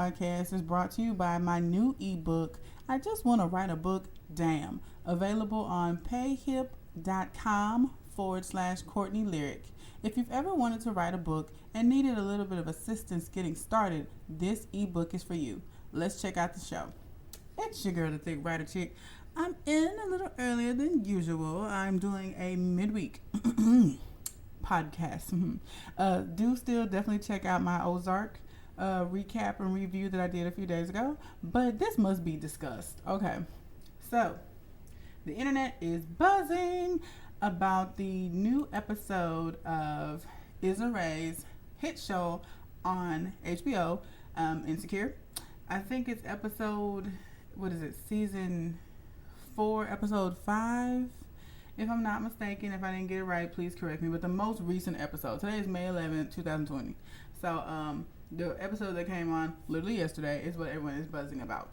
podcast is brought to you by my new ebook, I Just Want to Write a Book, Damn, available on payhip.com/Courtney Lyric. If you've ever wanted to write a book and needed a little bit of assistance getting started, this ebook is for you. Let's check out the show. It's your girl, the Thick Writer Chick. I'm in a little earlier than usual. I'm doing a midweek podcast. Do still definitely check out my Ozark recap and review that I did a few days ago, but this must be discussed. Okay, so the internet is buzzing about the new episode of Issa Rae's hit show on HBO, Insecure. I think it's episode, season 4, episode 5, if I'm not mistaken. If I didn't get it right, please correct me. But the most recent episode, today is May 11th, 2020. So the episode that came on literally yesterday is what everyone is buzzing about.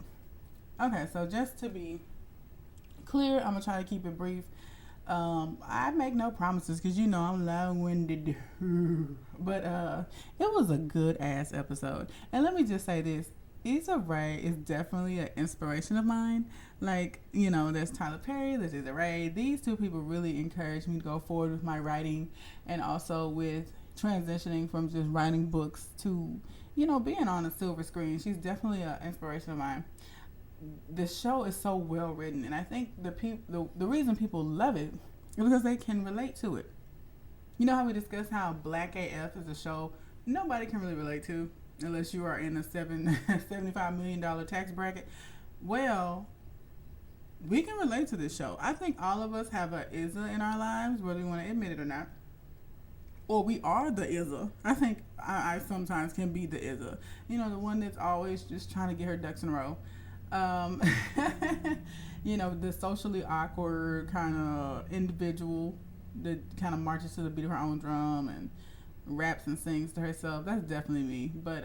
Okay, so just to be clear, I'm going to try to keep it brief. I make no promises because you know I'm long-winded. But it was a good-ass episode. And let me just say this. Issa Rae is definitely an inspiration of mine. Like, you know, there's Tyler Perry, there's Issa Rae. These two people really encouraged me to go forward with my writing and also with transitioning from just writing books to, you know, being on a silver screen. She's definitely an inspiration of mine. The show is so well written, and I think the reason people love it is because they can relate to it. You know how we discussed how Black AF is a show nobody can really relate to unless you are in a $75 million tax bracket. Well, we can relate to this show. I think all of us have a Issa in our lives, whether we want to admit it or not. Or we are the Issa. I think I sometimes can be the Issa. You know, the one that's always just trying to get her ducks in a row. You know, the socially awkward kind of individual that kind of marches to the beat of her own drum and raps and sings to herself. That's definitely me. But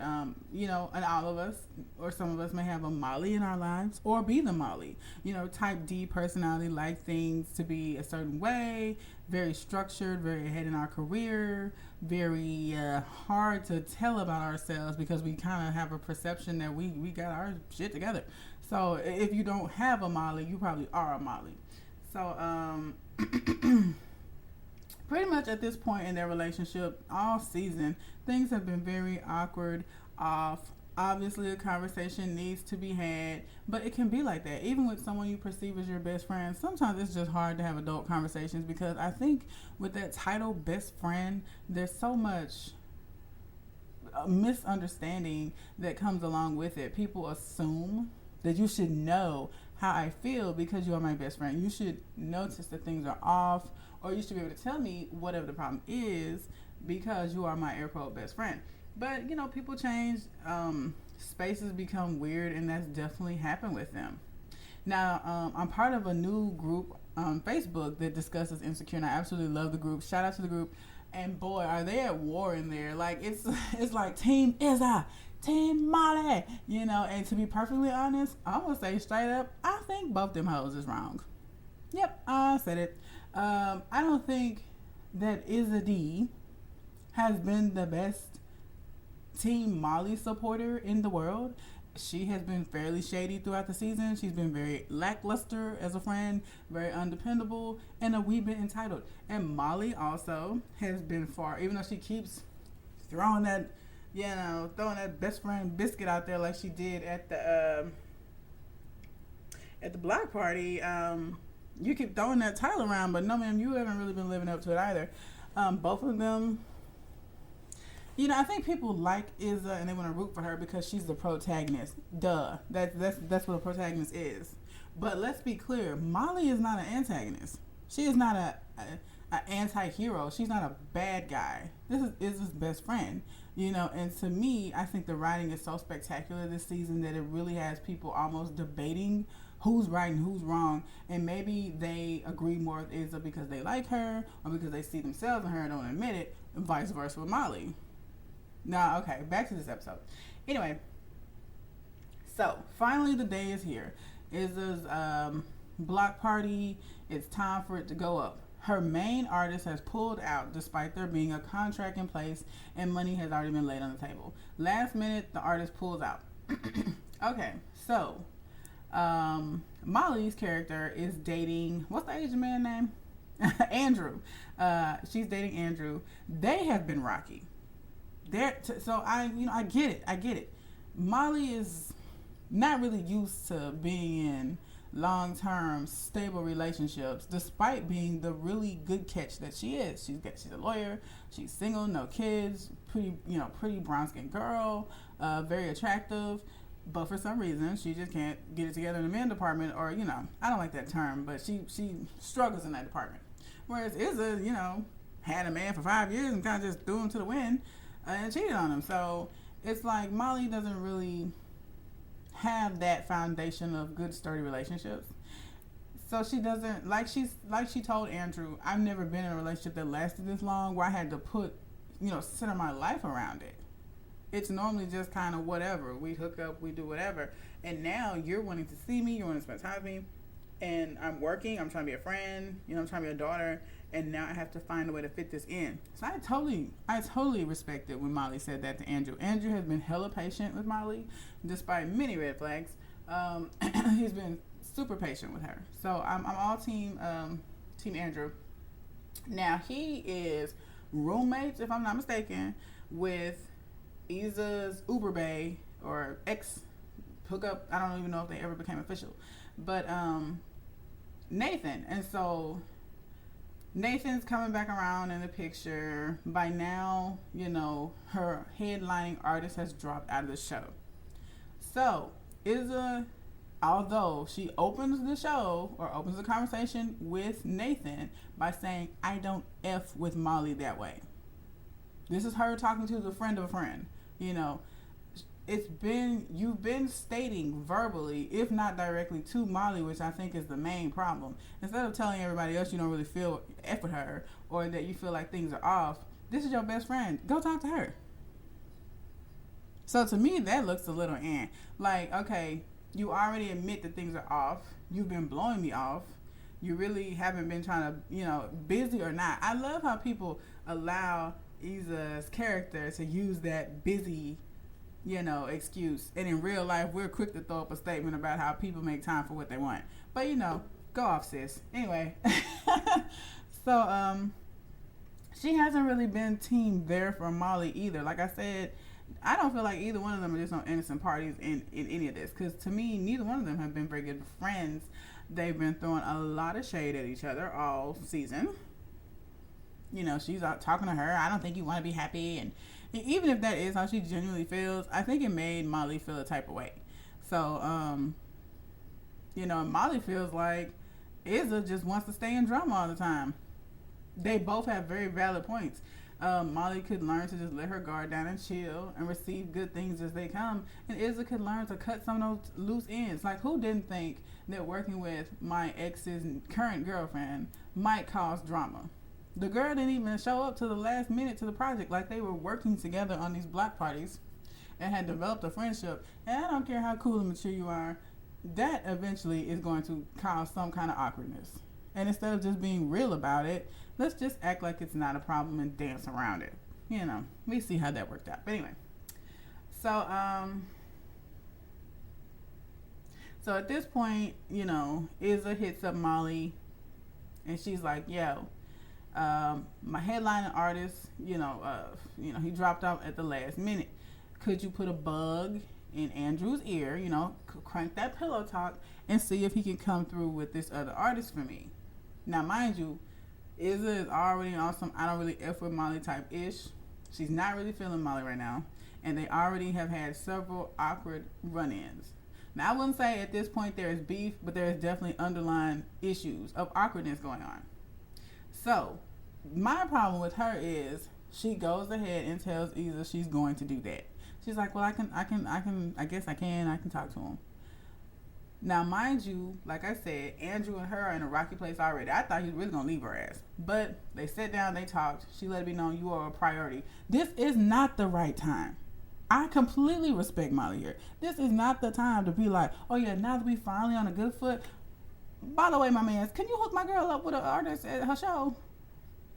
you know, and all of us or some of us may have a Molly in our lives or be the Molly. You know, type D personality, like things to be a certain way, very structured, very ahead in our career, very hard to tell about ourselves because we kind of have a perception that we got our shit together. So if you don't have a Molly, you probably are a Molly. So pretty much at this point in their relationship, all season, things have been very awkward, off. Obviously, a conversation needs to be had, but it can be like that. Even with someone you perceive as your best friend, sometimes it's just hard to have adult conversations because I think with that title, best friend, there's so much misunderstanding that comes along with it. People assume that you should know how I feel because you are my best friend. You should notice that things are off, or you should be able to tell me whatever the problem is because you are my air quote best friend. But, you know, people change, spaces become weird, and that's definitely happened with them. Now, I'm part of a new group on Facebook that discusses Insecure, and I absolutely love the group. Shout out to the group. And boy, are they at war in there. Like, it's like Team Issa, Team Molly, you know. And to be perfectly honest, I'm going to say straight up, I think both them hoes is wrong. Yep, I said it. I don't think that Issa D has been the best Team Molly supporter in the world. She has been fairly shady throughout the season. She's been very lackluster as a friend, very undependable, and a wee bit entitled. And Molly also has been far, even though she keeps throwing that, you know, throwing that best friend biscuit out there like she did at the block party. You keep throwing that title around, but no, ma'am, you haven't really been living up to it either. Both of them, you know, I think people like Issa and they want to root for her because she's the protagonist. Duh. That's what a protagonist is. But let's be clear, Molly is not an antagonist. She is not a anti-hero. She's not a bad guy. This is Issa's best friend. You know, and to me, I think the writing is so spectacular this season that it really has people almost debating who's right and who's wrong, and maybe they agree more with Issa because they like her or because they see themselves in her and don't admit it, and vice versa with Molly. Now, okay, back to this episode. Anyway, so finally the day is here. Issa's block party, it's time for it to go up. Her main artist has pulled out despite there being a contract in place and money has already been laid on the table. Last minute, the artist pulls out. Okay, so Molly's character is dating, what's the Asian man name? Andrew. She's dating Andrew. They have been rocky. So I get it. I get it. Molly is not really used to being in long-term stable relationships, despite being the really good catch that she is. She's a lawyer. She's single, no kids, pretty brown-skinned girl, very attractive. But for some reason, she just can't get it together in the men department, or I don't like that term, but she struggles in that department. Whereas Izza, had a man for 5 years and kind of just threw him to the wind and cheated on him. So it's like Molly doesn't really have that foundation of good, sturdy relationships. So she doesn't, like she told Andrew, I've never been in a relationship that lasted this long where I had to put, center my life around it. It's normally just kind of whatever. We hook up, we do whatever. And now you're wanting to see me, you're wanting to spend time with me. And I'm working, I'm trying to be a friend, I'm trying to be a daughter. And now I have to find a way to fit this in. So I totally respect it when Molly said that to Andrew. Andrew has been hella patient with Molly, despite many red flags. He's been super patient with her. So I'm all team Andrew. Now he is roommates, if I'm not mistaken, with Izza's Uber bae or ex hookup. I don't even know if they ever became official, but Nathan. And so Nathan's coming back around in the picture. By now, her headlining artist has dropped out of the show. So Izza, although she opens the show or opens the conversation with Nathan by saying, I don't F with Molly that way. This is her talking to the friend of a friend. You've been stating verbally, if not directly to Molly, which I think is the main problem. Instead of telling everybody else you don't really feel F with her or that you feel like things are off, this is your best friend. Go talk to her. So to me, that looks a little like, okay, you already admit that things are off. You've been blowing me off. You really haven't been trying to, busy or not. I love how people allow Izza's character to use that busy, excuse. And in real life, we're quick to throw up a statement about how people make time for what they want. But, go off, sis. Anyway. So, she hasn't really been team there for Molly either. Like I said, I don't feel like either one of them are just on innocent parties in any of this. Because to me, neither one of them have been very good friends. They've been throwing a lot of shade at each other all season. She's out talking to her. I don't think you want to be happy. And even if that is how she genuinely feels, I think it made Molly feel a type of way. So, Molly feels like Izza just wants to stay in drama all the time. They both have very valid points. Molly could learn to just let her guard down and chill and receive good things as they come. And Izza could learn to cut some of those loose ends. Like, who didn't think that working with my ex's current girlfriend might cause drama? The girl didn't even show up to the last minute to the project. Like, they were working together on these block parties and had developed a friendship. And I don't care how cool and mature you are, that eventually is going to cause some kind of awkwardness. And instead of just being real about it, let's just act like it's not a problem and dance around it. We see how that worked out. But anyway, so at this point, Izza hits up Molly, and she's like, "Yo, my headlining artist, he dropped out at the last minute. Could you put a bug in Andrew's ear? Crank that pillow talk and see if he can come through with this other artist for me." Now, mind you, Izza is already on some I don't really F with Molly type ish. She's not really feeling Molly right now. And they already have had several awkward run-ins. Now, I wouldn't say at this point there is beef, but there is definitely underlying issues of awkwardness going on. So, my problem with her is she goes ahead and tells Izza she's going to do that. She's like, well, I can talk to him. Now, mind you, like I said, Andrew and her are in a rocky place already. I thought he was really going to leave her ass. But they sat down, they talked. She let it be known you are a priority. This is not the right time. I completely respect Molly here. This is not the time to be like, oh yeah, now that we finally on a good foot. By the way, my man, can you hook my girl up with an artist at her show?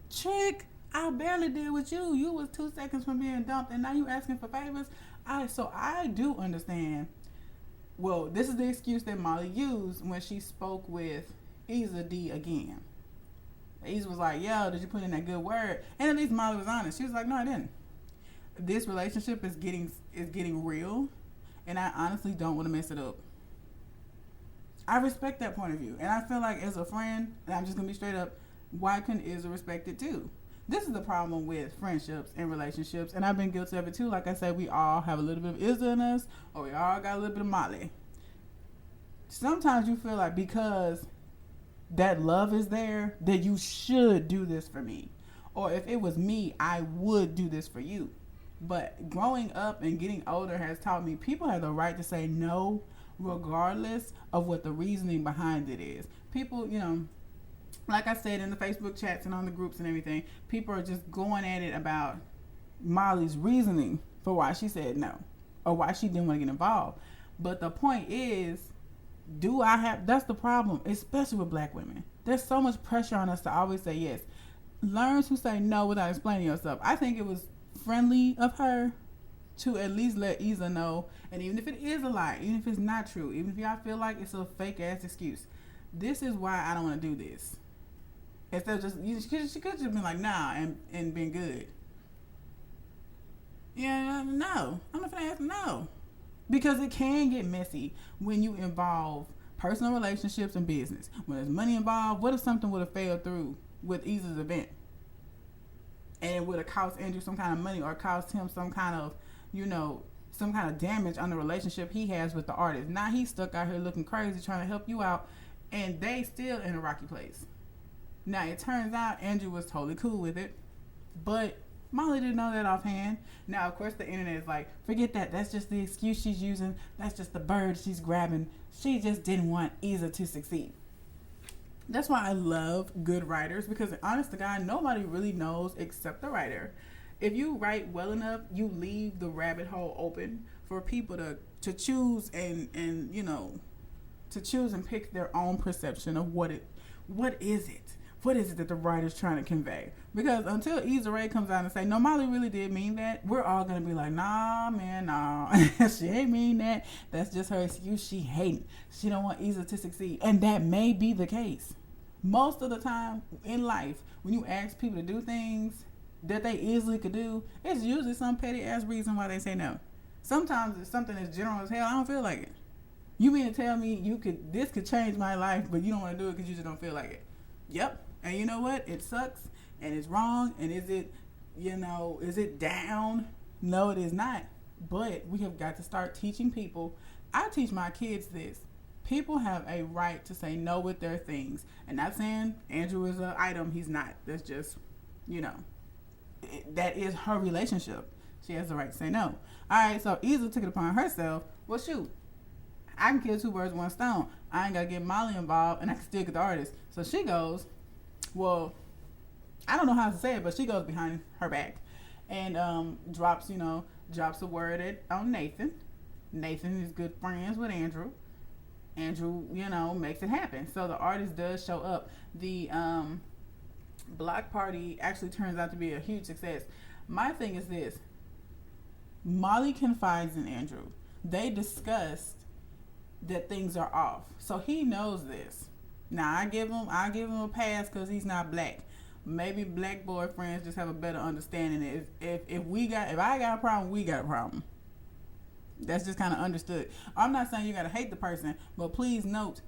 Chick, I barely did with you. You was 2 seconds from being dumped, and now you asking for favors. I do understand. Well, this is the excuse that Molly used when she spoke with Isa D again. Isa was like, "Yo, did you put in that good word?" And at least Molly was honest. She was like, "No, I didn't." This relationship is getting real, and I honestly don't want to mess it up. I respect that point of view, and I feel like as a friend, and I'm just gonna be straight up, why couldn't Isa respect it too? This is the problem with friendships and relationships, and I've been guilty of it too. Like I said, we all have a little bit of Isa in us, or we all got a little bit of Molly. Sometimes you feel like because that love is there, that you should do this for me. Or if it was me, I would do this for you. But growing up and getting older has taught me people have the right to say no regardless of what the reasoning behind it is. People, like I said in the Facebook chats and on the groups and everything, people are just going at it about Molly's reasoning for why she said no or why she didn't want to get involved. But the point is, that's the problem, especially with black women. There's so much pressure on us to always say yes. Learn to say no without explaining yourself. I think it was friendly of her to at least let Isa know, and even if it is a lie, even if it's not true, even if y'all feel like it's a fake ass excuse, this is why I don't want to do this. Instead of she could just been like, nah, and been good. Yeah, no. I'm not gonna ask no. Because it can get messy when you involve personal relationships and business. When there's money involved, what if something would have failed through with Isa's event? And it would have cost Andrew some kind of money or cost him some kind of, some kind of damage on the relationship he has with the artist. Now he's stuck out here looking crazy trying to help you out, and they still in a rocky place. Now it turns out Andrew was totally cool with it, but Molly didn't know that offhand. Now, of course, the internet is like, forget that. That's just the excuse she's using. That's just the bird she's grabbing. She just didn't want Isa to succeed. That's why I love good writers, because honest to God, nobody really knows except the writer. If you write well enough, you leave the rabbit hole open for people to choose and to choose and pick their own perception of what is it. What is it that the writer's trying to convey? Because until Issa Rae comes out and say, no, Molly really did mean that, we're all going to be like, nah, man, nah. She ain't mean that. That's just her excuse. She hating. She don't want Issa to succeed. And that may be the case. Most of the time in life, when you ask people to do things that they easily could do, it's usually some petty ass reason why they say no. Sometimes it's something as general as hell, I don't feel like it. You mean to tell me this could change my life, but you don't want to do it because you just don't feel like it? Yep. And you know what? It sucks and it's wrong. And is it down? No, it is not. But we have got to start teaching people. I teach my kids this. People have a right to say no with their things. And not saying Andrew is an item. He's not. That's just, that is her relationship. She has the right to say no. All right, so Isa took it upon herself. Well, shoot. I can kill two birds with one stone. I ain't got to get Molly involved, and I can still get the artist. So she goes, well, I don't know how to say it, but she goes behind her back and drops a word on Nathan. Nathan is good friends with Andrew. Andrew, makes it happen. So the artist does show up. The block party actually turns out to be a huge success. My thing is this. Molly confides in Andrew. They discussed that things are off. So he knows this. Now I give him a pass because he's not black. Maybe black boyfriends just have a better understanding. If I got a problem, we got a problem. That's just kind of understood. I'm not saying you got to hate the person, but please note,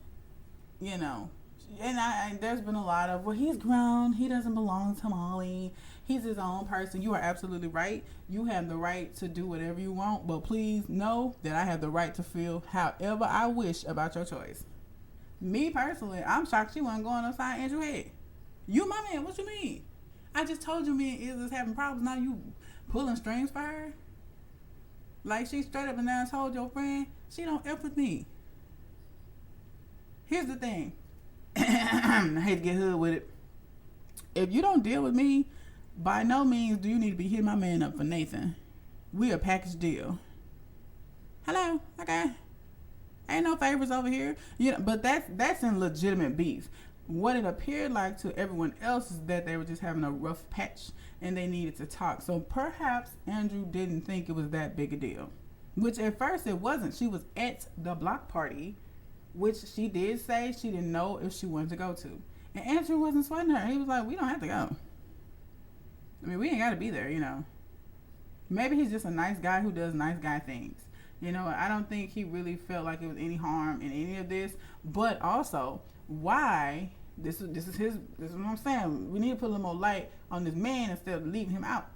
and there's been a lot of, well, he's grown, he doesn't belong to Molly, he's his own person. You are absolutely right. You have the right to do whatever you want, but please know that I have the right to feel however I wish about your choice. Me personally, I'm shocked you wasn't going upside Andrew's head. You my man, what you mean? I just told you me and Izzy's having problems, now you pulling strings for her? Like, she straight up and down told your friend she don't F with me. Here's the thing. I hate to get hood with it. If you don't deal with me, by no means do you need to be hitting my man up for Nathan. We a package deal. Hello, okay. Ain't no favors over here. But that's in legitimate beef. What it appeared like to everyone else is that they were just having a rough patch and they needed to talk. So perhaps Andrew didn't think it was that big a deal. which at first it wasn't. She was at the block party, which she did say she didn't know if she wanted to go to. And Andrew wasn't sweating her. He was like, we don't have to go. I mean, we ain't got to be there, you know. Maybe he's just a nice guy who does nice guy things. You know, I don't think he really felt like it was any harm in any of this. But also, why? This is what I'm saying. We need to put a little more light on this man instead of leaving him out.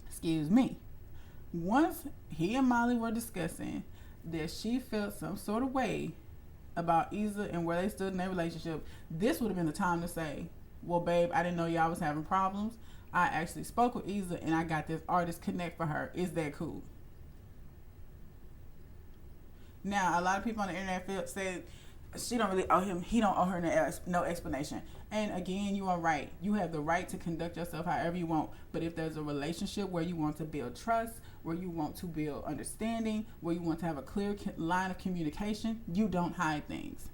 Excuse me. Once he and Molly were discussing that she felt some sort of way about Isa and where they stood in their relationship, this would have been the time to say, well, babe, I didn't know y'all was having problems. I actually spoke with Isa and I got this artist connect for her. Is that cool? Now, a lot of people on the internet said she don't really owe him, he don't owe her no explanation. And again, you are right. You have the right to conduct yourself however you want. But if there's a relationship where you want to build trust, where you want to build understanding, where you want to have a clear line of communication, you don't hide things.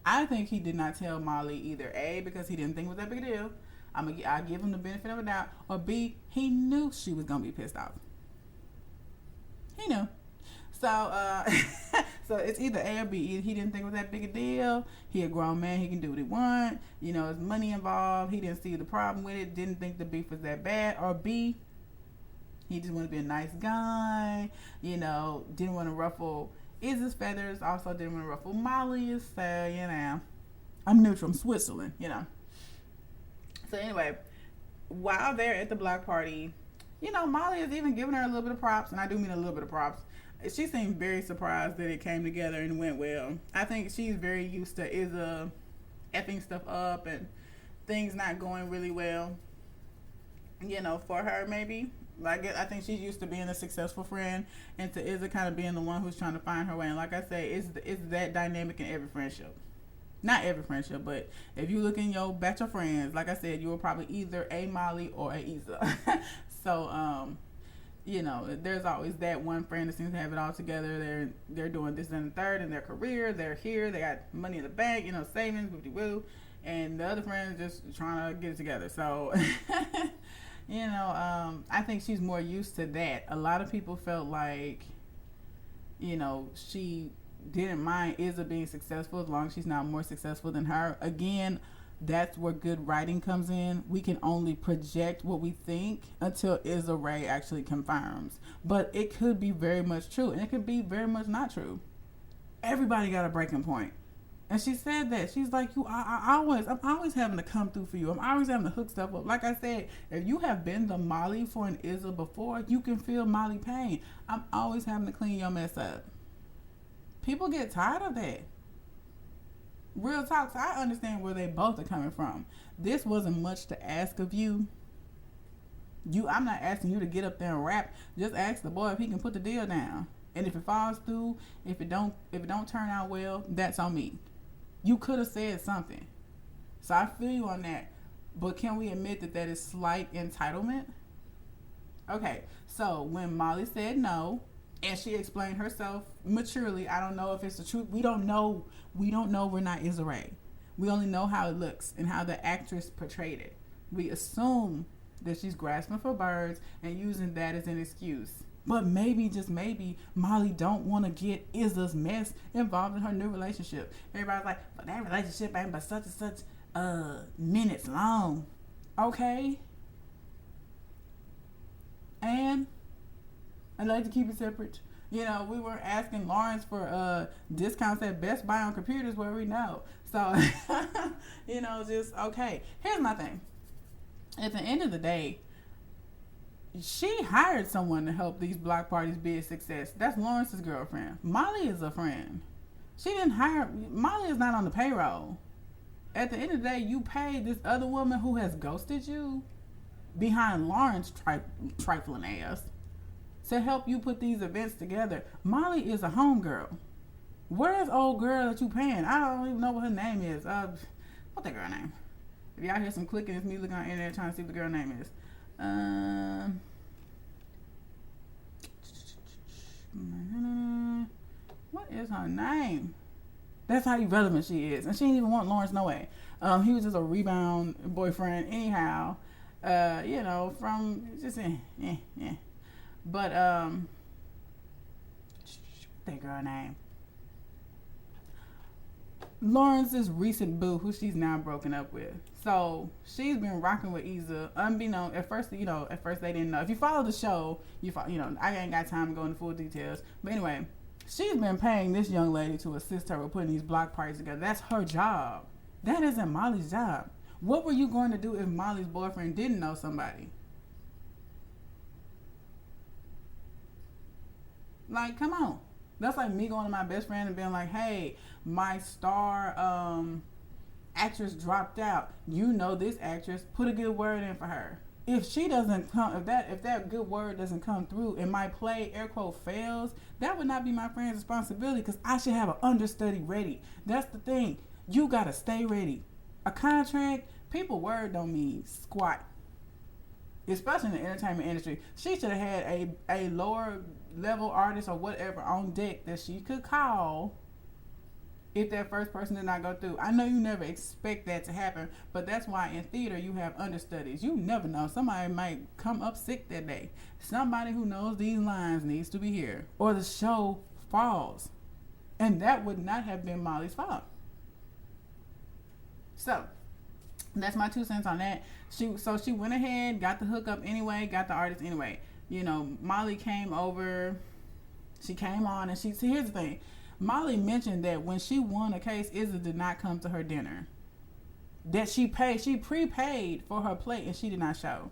I think he did not tell Molly either A, because he didn't think it was that big a deal. I give him the benefit of a doubt. Or B, he knew she was going to be pissed off. He knew. So, so it's either A or B. Either he didn't think it was that big a deal. He a grown man. He can do what he want. You know, there's money involved. He didn't see the problem with it. Didn't think the beef was that bad. Or B, he just wanted to be a nice guy. You know, didn't want to ruffle Isa's feathers. Also didn't want to ruffle Molly's. So, you know, I'm neutral. I'm Switzerland, you know. So anyway, while they're at the block party, you know, Molly is even giving her a little bit of props. And I do mean a little bit of props. She seemed very surprised that it came together and went well. I think she's very used to Isa effing stuff up and things not going really well. You know, for her maybe. Like, I think she's used to being a successful friend and to Isa kind of being the one who's trying to find her way. And like I say, it's that dynamic in every friendship. Not every friendship, but if you look in your batch of friends, like I said, you were probably either a Molly or a Isa. So, you know, there's always that one friend that seems to have it all together. They're doing this and the third in their career. They're here. They got money in the bank, you know, savings, woo. And the other friend is just trying to get it together. So, you know, I think she's more used to that. A lot of people felt like, you know, she didn't mind Isa being successful as long as she's not more successful than her. Again, that's where good writing comes in. We can only project what we think until Issa Rae actually confirms. But it could be very much true, and it could be very much not true. Everybody got a breaking point. And she said that. She's like, I'm always having to come through for you. I'm always having to hook stuff up. Like I said, if you have been the Molly for an Issa before, you can feel Molly pain. I'm always having to clean your mess up. People get tired of that. Real talk, so I understand where they both are coming from. This wasn't much to ask of you. I'm not asking you to get up there and rap. Just ask the boy if he can put the deal down. And if it falls through, if it don't turn out well, that's on me. You could have said something. So I feel you on that. But can we admit that is slight entitlement? Okay, so when Molly said no, and she explained herself maturely, I don't know if it's the truth. We don't know. We're not Issa Rae. We only know how it looks and how the actress portrayed it. We assume that she's grasping for birds and using that as an excuse. But maybe, just maybe, Molly don't want to get Issa's mess involved in her new relationship. Everybody's like, but that relationship ain't but such and such minutes long. Okay. And I'd like to keep it separate. You know, we were asking Lawrence for discounts at Best Buy on computers where we know. So, you know, just, okay. Here's my thing. At the end of the day, she hired someone to help these block parties be a success. That's Lawrence's girlfriend. Molly is a friend. She didn't hire, Molly is not on the payroll. At the end of the day, you paid this other woman who has ghosted you behind Lawrence trifling ass to help you put these events together. Molly is a homegirl. Where's old girl that you paying? I don't even know what her name is. What's that girl name? If y'all hear some clicking, it's me looking on the internet trying to see what the girl name is. What is her name? That's how irrelevant she is. And she didn't even want Lawrence no way. He was just a rebound boyfriend anyhow. You know, from just, But that girl name, Lawrence's recent boo, who she's now broken up with. So she's been rocking with Issa, unbeknown. At first, at first they didn't know. If you follow the show, I ain't got time to go into full details. But anyway, she's been paying this young lady to assist her with putting these block parties together. That's her job. That isn't Molly's job. What were you going to do if Molly's boyfriend didn't know somebody? Like, come on. That's like me going to my best friend and being like, hey, my star actress dropped out. You know this actress. Put a good word in for her. If she doesn't come, if that good word doesn't come through and my play, air quote, fails, that would not be my friend's responsibility because I should have an understudy ready. That's the thing. You got to stay ready. A contract, people word don't mean squat. Especially in the entertainment industry. She should have had a lower level artist or whatever on deck that she could call if that first person did not go through. I know you never expect that to happen, but that's why in theater you have understudies. You never know. Somebody might come up sick that day. Somebody who knows these lines needs to be here. Or the show falls. And that would not have been Molly's fault. So, that's my 2 cents on that. She went ahead, got the hookup anyway, got the artist anyway. Molly came over. She came on, and here's the thing. Molly mentioned that when she won a case, Issa did not come to her dinner. That she prepaid for her plate, and she did not show.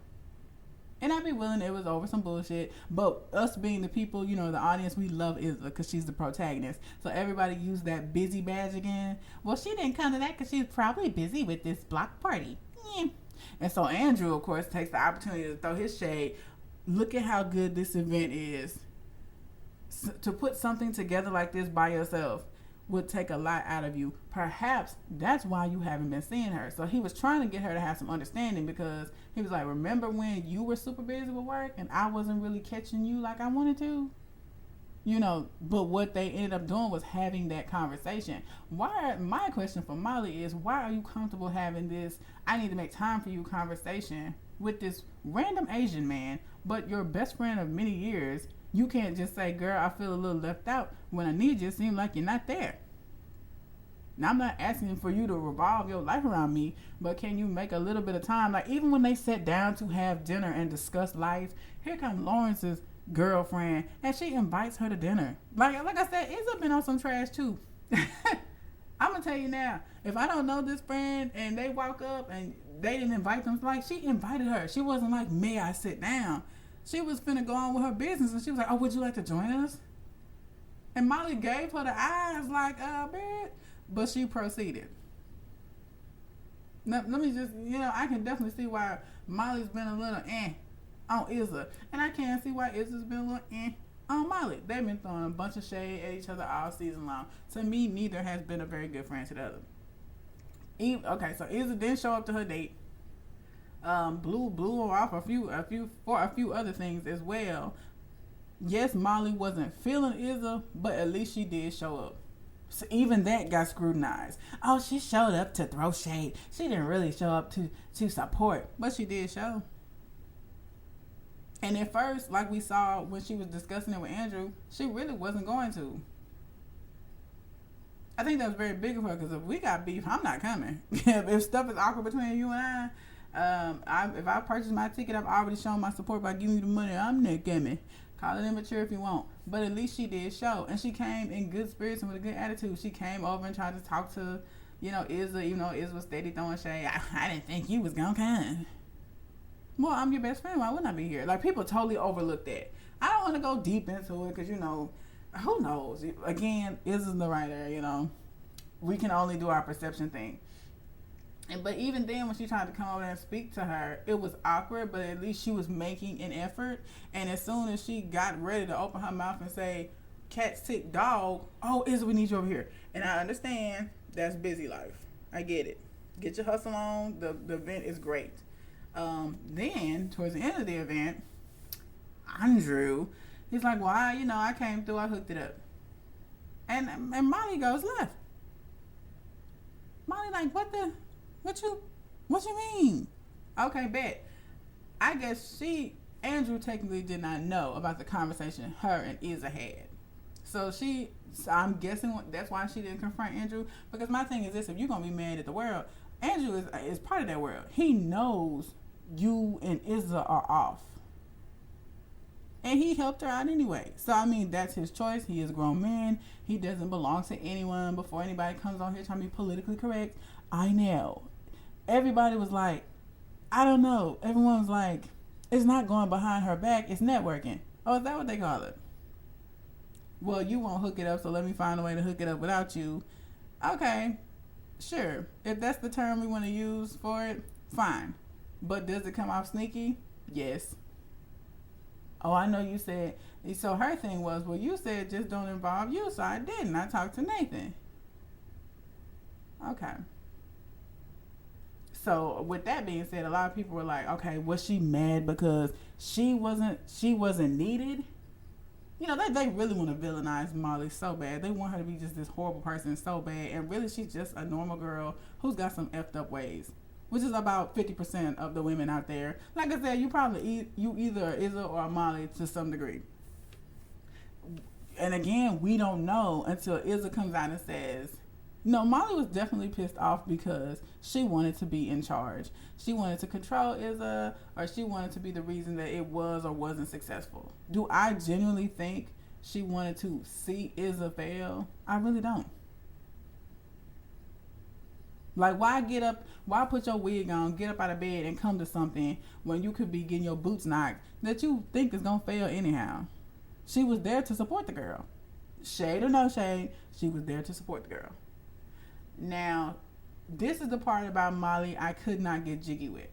And I'd be willing, it was over some bullshit. But us being the people, the audience, we love Issa because she's the protagonist. So everybody used that busy badge again. Well, she didn't come to that because she's probably busy with this block party. Yeah. And so Andrew, of course, takes the opportunity to throw his shade. Look at how good this event is. To put something together like this by yourself would take a lot out of you. Perhaps that's why you haven't been seeing her. So he was trying to get her to have some understanding because he was like, remember when you were super busy with work and I wasn't really catching you like I wanted to? But what they ended up doing was having that conversation. My question for Molly is, why are you comfortable having this I need to make time for you conversation with this random Asian man, but your best friend of many years? You can't just say, girl, I feel a little left out. When I need you, it seems like you're not there. Now, I'm not asking for you to revolve your life around me, but can you make a little bit of time? Like, even when they sat down to have dinner and discuss life, here comes Lawrence's girlfriend, and she invites her to dinner. Like I said, Issa been on some trash, too. I'm going to tell you now, if I don't know this friend and they walk up and they didn't invite them, like, she invited her. She wasn't like, may I sit down? She was finna go on with her business, and she was like, oh, would you like to join us? And Molly gave her the eyes like, bitch. But she proceeded. Now, let me just, I can definitely see why Molly's been a little on Issa. And I can see why Issa's been a little on Molly. They've been throwing a bunch of shade at each other all season long. To me, neither has been a very good friend to the other. Okay, so Issa didn't show up to her date. Blew off a few other things as well. Yes, Molly wasn't feeling Issa, but at least she did show up. So even that got scrutinized. Oh, she showed up to throw shade. She didn't really show up to support, but she did show. And at first, like we saw when she was discussing it with Andrew, she really wasn't going to. I think that was very big of her because if we got beef, I'm not coming. If stuff is awkward between you and I, if I purchase my ticket, I've already shown my support by giving you the money. I'm not coming. Call it immature if you want. But at least she did show. And she came in good spirits and with a good attitude. She came over and tried to talk to, Issa, even though Issa was steady throwing shade. I didn't think you was going to come. Well, I'm your best friend. Why wouldn't I be here? Like, people totally overlook that. I don't want to go deep into it because, who knows? Again, Issa's the writer, We can only do our perception thing. But even then, when she tried to come over and speak to her, it was awkward, but at least she was making an effort. And as soon as she got ready to open her mouth and say, cat, sick, dog, oh, Issa, we need you over here. And I understand that's busy life. I get it. Get your hustle on. The event is great. Then, towards the end of the event, Andrew, he's like, well, I came through, I hooked it up. And Molly goes left. Molly like, what you mean? Okay, bet. I guess she Andrew technically did not know about the conversation her and Izza had. So I'm guessing that's why she didn't confront Andrew. Because my thing is this: if you're gonna be mad at the world, Andrew is part of that world. He knows you and Izza are off, and he helped her out anyway. So I mean, that's his choice. He is a grown man. He doesn't belong to anyone. Before anybody comes on here trying to be politically correct, I know everybody was like, I don't know. Everyone was like, it's not going behind her back. It's networking. Oh, is that what they call it? Well, you won't hook it up, so let me find a way to hook it up without you. Okay, sure. If that's the term we want to use for it, fine. But does it come off sneaky? Yes. Oh, I know you said, so her thing was, well, you said just don't involve you, so I didn't. I talked to Nathan. Okay. So with that being said, a lot of people were like, okay, was she mad because she wasn't needed? You know, they really want to villainize Molly so bad. They want her to be just this horrible person so bad. And really, she's just a normal girl who's got some effed up ways, which is about 50% of the women out there. Like I said, you probably, you either Izza or Molly to some degree. And again, we don't know until Izza comes out and says, no, Molly was definitely pissed off because she wanted to be in charge. She wanted to control Izza, or she wanted to be the reason that it was or wasn't successful. Do I genuinely think she wanted to see Izza fail? I really don't. Like, why put your wig on, get up out of bed and come to something when you could be getting your boots knocked that you think is going to fail anyhow? She was there to support the girl. Shade or no shade, she was there to support the girl. Now, this is the part about Molly I could not get jiggy with.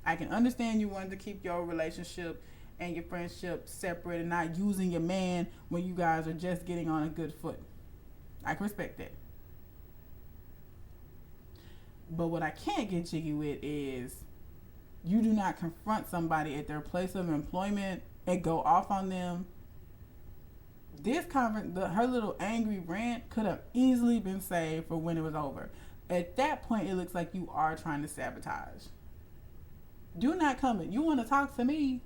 I can understand you wanted to keep your relationship and your friendship separate and not using your man when you guys are just getting on a good foot. I can respect that. But what I can't get jiggy with is you do not confront somebody at their place of employment and go off on them. Her little angry rant could have easily been saved for when it was over. At that point, it looks like you are trying to sabotage. Do not come in. You want to talk to me?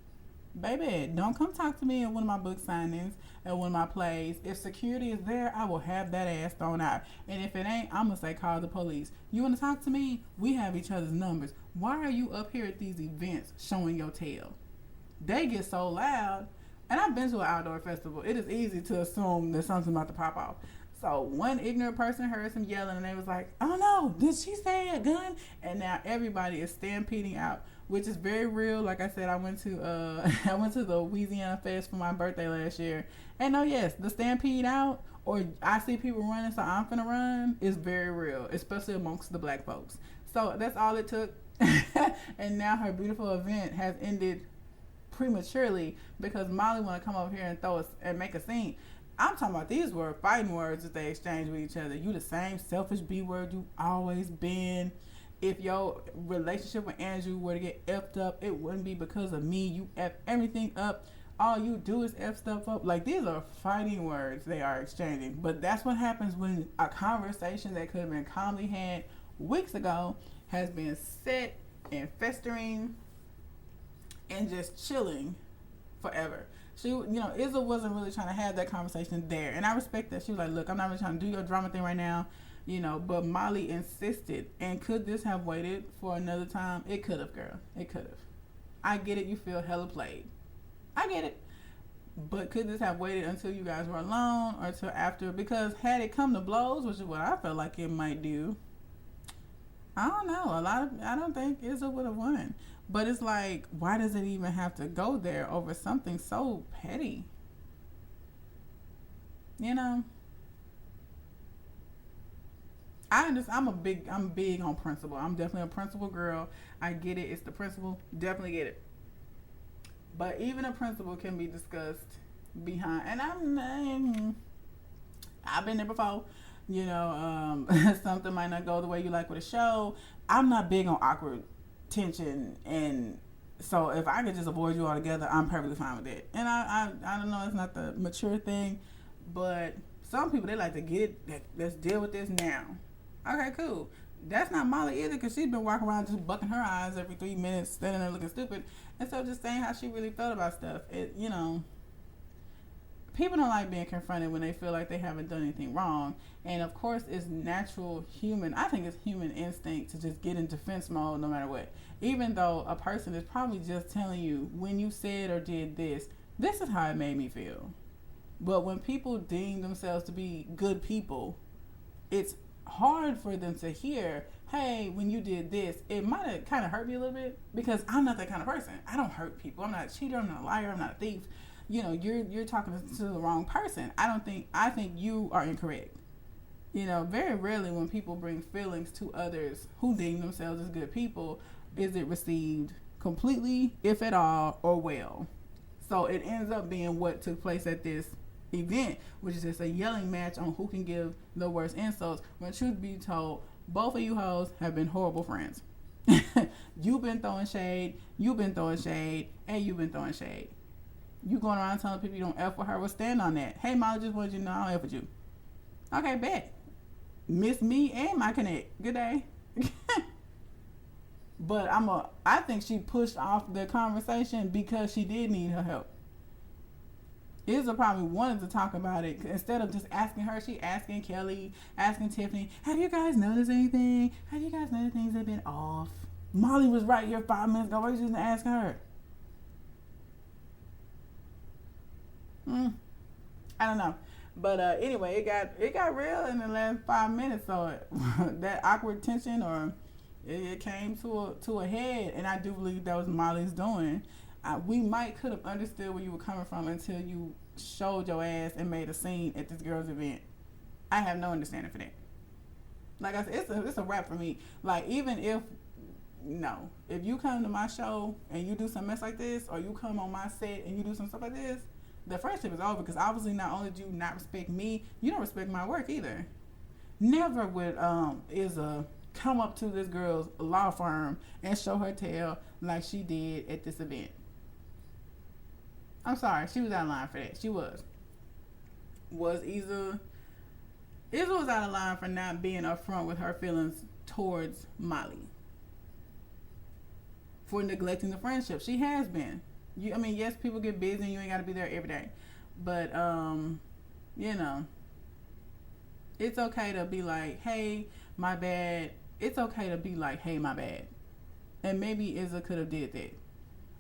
Baby, don't come talk to me at one of my book signings, at one of my plays. If security is there, I will have that ass thrown out. And if it ain't, I'm going to say call the police. You want to talk to me? We have each other's numbers. Why are you up here at these events showing your tail? They get so loud. And I've been to an outdoor festival. It is easy to assume that something's about to pop off. So one ignorant person heard some yelling and they was like, oh no, did she say a gun? And now everybody is stampeding out, which is very real. Like I said, I went to the Louisiana Fest for my birthday last year. And oh yes, the stampede out, or I see people running so I'm finna run, is very real, especially amongst the black folks. So that's all it took. And now her beautiful event has ended prematurely because Molly want to come over here and throw us and make a scene. I'm talking about these were fighting words that they exchange with each other. You the same selfish B word you always been. If your relationship with Andrew were to get effed up, it wouldn't be because of me. You F everything up. All you do is F stuff up. Like, these are fighting words they are exchanging. But that's what happens when a conversation that could have been calmly had weeks ago has been set and festering and just chilling forever. She, Izza wasn't really trying to have that conversation there. And I respect that. She was like, look, I'm not really trying to do your drama thing right now. But Molly insisted. And could this have waited for another time? It could have, girl. It could have. I get it. You feel hella played. I get it. But could this have waited until you guys were alone or till after? Because had it come to blows, which is what I felt like it might do, I don't know. I don't think Izza would have won. But it's like, why does it even have to go there over something so petty? I'm big on principle. I'm definitely a principle girl. I get it. It's the principle. Definitely get it. But even a principle can be discussed behind. And I've been there before. Something might not go the way you like with a show. I'm not big on awkward tension, and so if I could just avoid you altogether, I'm perfectly fine with it. And I don't know, it's not the mature thing, but some people, they like to get it, let's deal with this now. Okay, cool. That's not Molly either, because she's been walking around just bucking her eyes every 3 minutes, standing there looking stupid, instead of just saying how she really felt about stuff. People don't like being confronted when they feel like they haven't done anything wrong. And of course, it's natural human. I think it's human instinct to just get in defense mode no matter what. Even though a person is probably just telling you, when you said or did this is how it made me feel. But when people deem themselves to be good people, it's hard for them to hear, hey, when you did this, it might have kind of hurt me a little bit, because I'm not that kind of person. I don't hurt people. I'm not a cheater. I'm not a liar. I'm not a thief. You're talking to the wrong person. I think you are incorrect. Very rarely when people bring feelings to others who deem themselves as good people, is it received completely, if at all, or well. So it ends up being what took place at this event, which is just a yelling match on who can give the worst insults, when truth be told, both of you hoes have been horrible friends. You've been throwing shade, and you've been throwing shade. You going around telling people you don't F with her, well, stand on that. Hey, Molly, just wanted you to know I don't F with you. Okay, bet. Miss me and my connect. Good day. But I think she pushed off the conversation because she did need her help. Izza probably wanted to talk about it. Instead of just asking her, she asking Kelly, asking Tiffany, have you guys noticed anything? Have you guys noticed things have been off? Molly was right here 5 minutes ago. Why did you just ask her? I don't know. But anyway, it got real in the last 5 minutes. So that awkward tension, or it came to a head, and I do believe that was Molly's doing. We might could have understood where you were coming from until you showed your ass and made a scene at this girl's event. I have no understanding for that. Like I said, it's a wrap for me. Like, even if you come to my show and you do some mess like this, or you come on my set and you do some stuff like this, the friendship is over, because obviously not only do you not respect me, you don't respect my work either. Never would Izza come up to this girl's law firm and show her tail like she did at this event. I'm sorry, she was out of line for that. She was. Izza was out of line for not being upfront with her feelings towards Molly, for neglecting the friendship. She has been. Yes, people get busy and you ain't got to be there every day. But, it's okay to be like, hey, my bad. It's okay to be like, hey, my bad. And maybe Izza could have did that.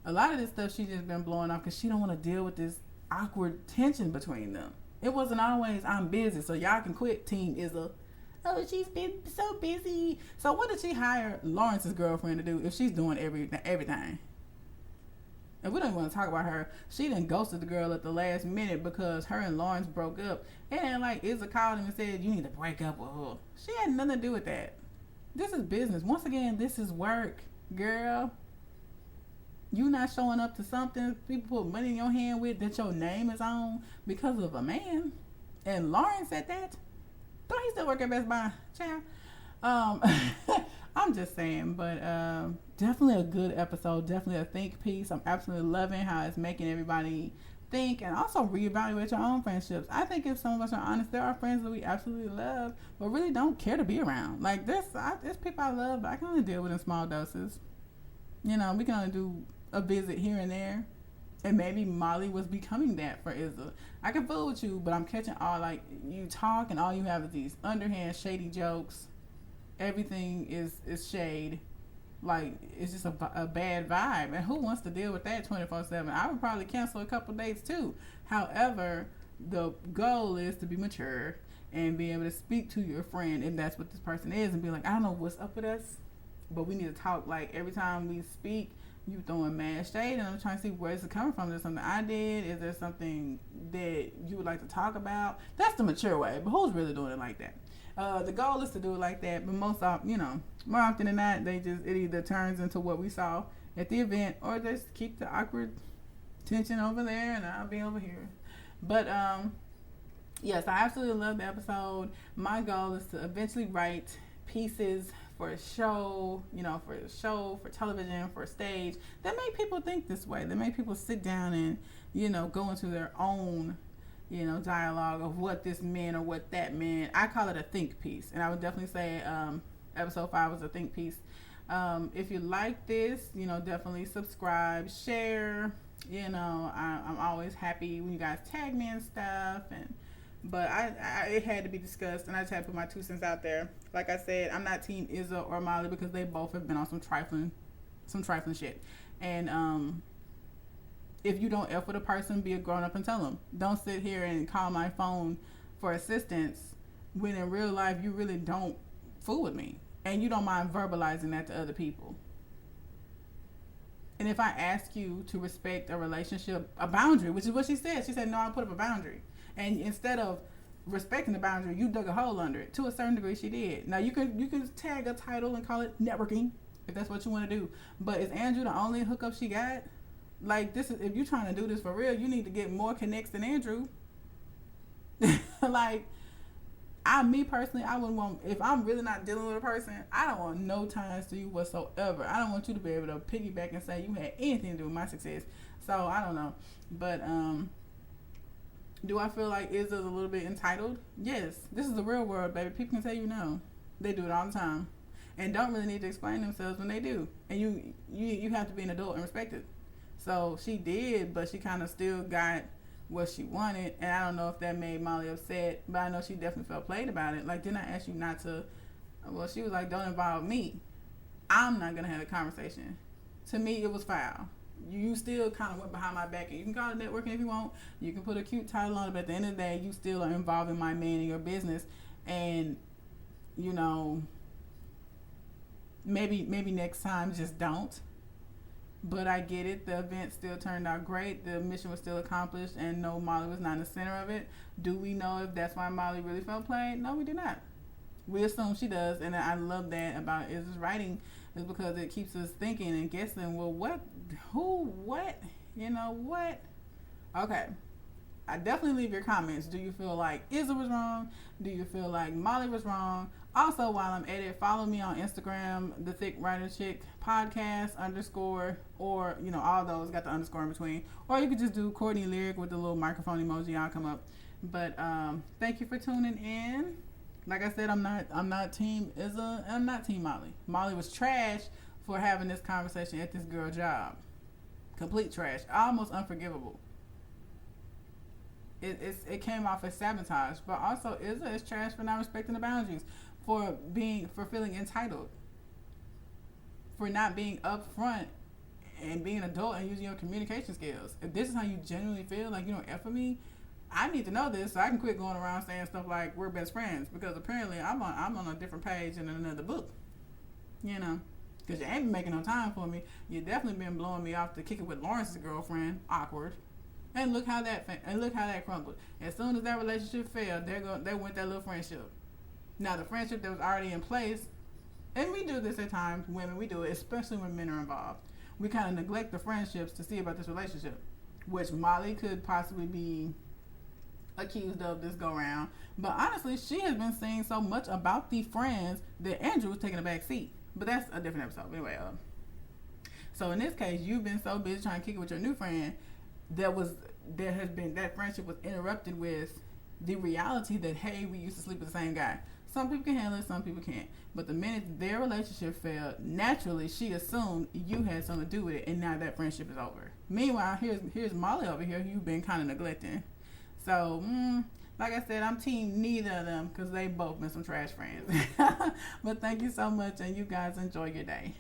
A lot of this stuff she just been blowing off because she don't want to deal with this awkward tension between them. It wasn't always, I'm busy, so y'all can quit, Team Izza. Oh, she's been so busy. So what did she hire Lawrence's girlfriend to do if she's doing everything? And we don't want to talk about her. She done ghosted the girl at the last minute because her and Lawrence broke up. And like Izza called him and said, you need to break up with her. She had nothing to do with that. This is business. Once again, this is work, girl. You not showing up to something people put money in your hand with that your name is on because of a man. And Lawrence said that. Don't he still work at Best Buy? Child. I'm just saying, but definitely a good episode, definitely a think piece. I'm absolutely loving how it's making everybody think and also reevaluate your own friendships. I think if some of us are honest, there are friends that we absolutely love but really don't care to be around. Like there's people I love, but I can only deal with in small doses. We can only do a visit here and there. And maybe Molly was becoming that for Izza. I can fool with you, but I'm catching all, like, you talk and all you have is these underhand shady jokes. Everything is shade. Like, it's just a bad vibe. And who wants to deal with that 24/7? I would probably cancel a couple dates too. However, the goal is to be mature and be able to speak to your friend, if that's what this person is, and be like, I don't know what's up with us, but we need to talk. Like, every time we speak, you throwing mad shade, and I'm trying to see where it's coming from. Is there something I did? Is there something that you would like to talk about? That's the mature way, but who's really doing it like that? The goal is to do it like that, but more often than not, it either turns into what we saw at the event, or just keep the awkward tension over there, and I'll be over here. But yes, I absolutely love the episode. My goal is to eventually write pieces for a show, for television, for stage, that make people think this way, that make people sit down and, go into their own dialogue of what this meant or what that meant. I call it a think piece, and I would definitely say episode 5 was a think piece. If you like this, definitely subscribe, share. I'm always happy when you guys tag me and stuff, but it had to be discussed, and I just had to put my 2 cents out there. Like I said, I'm not team Izzo or Molly because they both have been on some trifling shit. And if you don't F with a person, be a grown up and tell them. Don't sit here and call my phone for assistance when in real life you really don't fool with me, and you don't mind verbalizing that to other people. And if I ask you to respect a relationship, a boundary, which is what she said. She said, no, I'll put up a boundary. And instead of respecting the boundary, you dug a hole under it. To a certain degree, she did. Now, you can tag a title and call it networking, if that's what you want to do. But is Andrew the only hookup she got? Like, this is, if you're trying to do this for real, you need to get more connects than Andrew. Like, me personally, I wouldn't want, if I'm really not dealing with a person, I don't want no ties to you whatsoever. I don't want you to be able to piggyback and say you had anything to do with my success. So, I don't know. But, do I feel like Izzo's a little bit entitled? Yes. This is the real world, baby. People can tell you no. They do it all the time. And don't really need to explain themselves when they do. And you have to be an adult and respect it. So she did, but she kind of still got what she wanted. And I don't know if that made Molly upset, but I know she definitely felt played about it. Like, didn't I ask you not to? Well, she was like, don't involve me. I'm not going to have a conversation. To me, it was foul. You still kind of went behind my back, and you can call it networking if you want. You can put a cute title on it, but at the end of the day, you still are involving my man in your business. And, maybe next time just don't. But I get it. The event still turned out great. The mission was still accomplished, and no, Molly was not in the center of it. Do we know if that's why Molly really felt played? No, we do not. We assume she does, and I love that about Iz's writing, is because it keeps us thinking and guessing. Well, what? Who? What? What? Okay. I definitely leave your comments. Do you feel like Izzy was wrong? Do you feel like Molly was wrong? Also, while I'm at it, follow me on Instagram, the Thick Writer Chick podcast _ or all those got the underscore in between. Or you could just do Courtney Lyric with the little microphone emoji. I'll come up. But thank you for tuning in. Like I said, I'm not team Izzy. I'm not team Molly. Molly was trash for having this conversation at this girl job. Complete trash. Almost unforgivable. It came off as sabotage, but also Izzy is trash for not respecting the boundaries, for feeling entitled, for not being upfront and being an adult and using your communication skills. If this is how you genuinely feel, like you don't F with me, I need to know this so I can quit going around saying stuff like we're best friends, because apparently I'm on a different page in another book, because you ain't been making no time for me. You definitely been blowing me off to kick it with Lawrence's girlfriend. Awkward. And look how that crumbled. As soon as that relationship failed, they went that little friendship. Now the friendship that was already in place, and we do this at times, women, we do it, especially when men are involved. We kind of neglect the friendships to see about this relationship, which Molly could possibly be accused of this go round. But honestly, she has been saying so much about the friends that Andrew was taking a back seat. But that's a different episode. Anyway, so in this case, you've been so busy trying to kick it with your new friend that friendship was interrupted with the reality that, hey, we used to sleep with the same guy. Some people can handle it, some people can't. But the minute their relationship failed, naturally she assumed you had something to do with it, and now that friendship is over. Meanwhile, here's Molly over here who you've been kind of neglecting. So, like I said, I'm team neither of them because they both been some trash friends. But thank you so much, and you guys enjoy your day.